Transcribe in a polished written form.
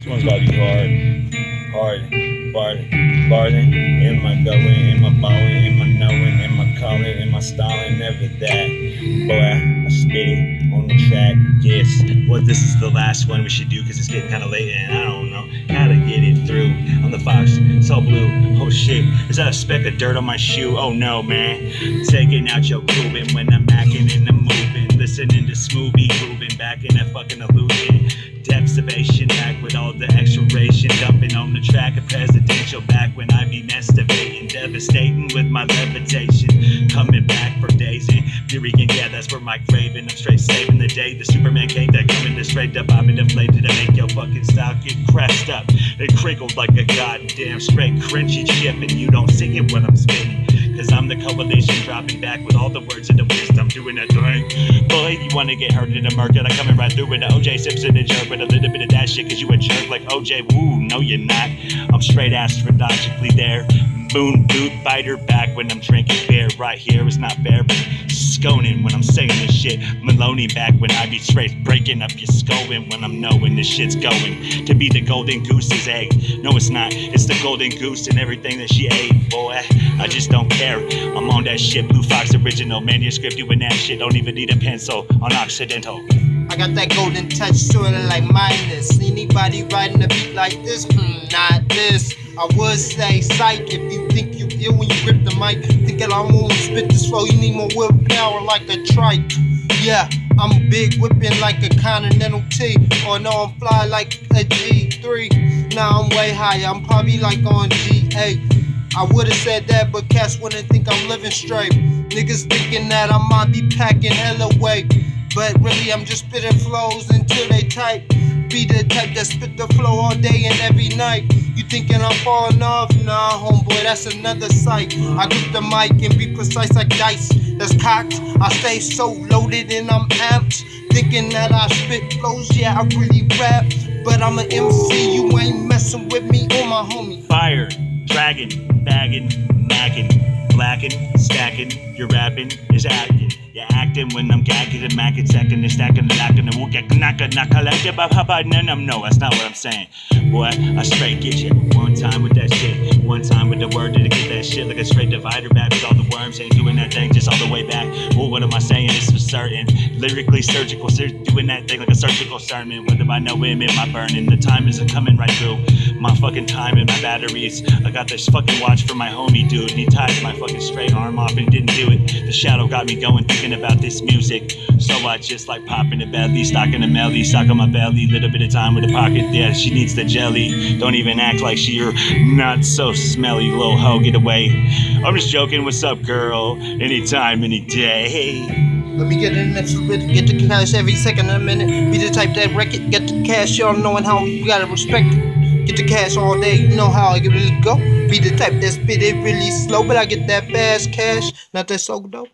This one's about to be hard, farthing. Am I going? Am I ballin'? Am I knowing? Am I calling? Am I stalling? Never that. Boy, I spit it on the track. Yes. Well, this is the last one we should do because it's getting kind of late and I don't know how to get it through. On the Fox, it's all blue. Oh shit, is that a speck of dirt on my shoe? Oh no, man. Taking out your grooving when I'm acting and I'm moving. Listening to Smoothie grooving back in that fucking illusion. Depthstivation back with all the extra-ration. Dumping on the track of presidential back when I be masturbating. Devastating with my levitation. Coming back for days and Furian, yeah, that's where my craving. I'm straight saving the day. The Superman cake that coming to straight up. I've been deflated to make your fucking style get crashed up. It crinkled like a goddamn straight crunchy chip. And you don't see it when I'm spitting. Cause I'm the coalition dropping back with all the words of the wisdom doing a thing. Boy, you wanna get hurt in the market, I'm coming right through with the OJ Simpson and jerk with a little bit of that shit cause you a jerk like OJ. Woo, no you're not. I'm straight astrologically there. Moon boot biter back when I'm drinking beer. Right here is not fair, but sconing when I'm saying this shit. Maloney back when I be straight breaking up your skull when I'm knowing this shit's going to be the golden goose's egg. No, it's not. It's the golden goose and everything that she ate, boy. I just don't care. I'm on that shit. Blue Fox original manuscript. Doing that shit. Don't even need a pencil on Occidental. I got that golden touch, sorta like Minus. Anybody riding a beat like this? Not this. I would say psych if you think you ill when you grip the mic. Thinking I won't spit this flow, you need more willpower like a trike. Yeah, I'm big whipping like a Continental T. Or no, I'm fly like a G3. Now I'm way higher, I'm probably like on G8. I would've said that, but cats wouldn't think I'm living straight. Niggas thinking that I might be packing hella weight. But really I'm just spitting flows until they tight. Be the type that spit the flow all day and every night. You thinking I'm falling off? Nah, homeboy, that's another sight. I grip the mic and be precise like dice that's cocked. I stay so loaded and I'm amped. Thinking that I spit flows, yeah, I really rap. But I'm an MC, you ain't messing with me or my homie. Fire, dragon, bagging, macking, blacking, stacking. Your rapping is acting. You're acting when I'm gagging and macking, second and stacking and lacking and whook knocka no, that's not what I'm saying. Boy, I straight get you one time with that shit. One time with the word to get that shit like a straight divider back with all the worms. Ain't doing that thing just all the way back. Well, what am I saying? It's for certain. Lyrically surgical, doing that thing like a surgical sermon. What do I know him in my burning? The time isn't coming right through. My fucking time and my batteries. I got this fucking watch for my homie, dude. And he tied my fucking straight arm off and didn't do it. The shadow got me going, thinking about this music. So I just like popping the belly, stocking the melly, sock on my belly, little bit of time with the pocket. Yeah, she needs the jelly. Don't even act like you're not so smelly, little hoe, get away. I'm just joking, what's up, girl? Anytime, any day. Let me get in the next bit, get the cash every second of a minute. Be the type that wreck it, get the cash, y'all knowing how we gotta respect it. Get the cash all day, you know how I can really go. Be the type that spit it really slow, but I get that fast cash, not that so dope.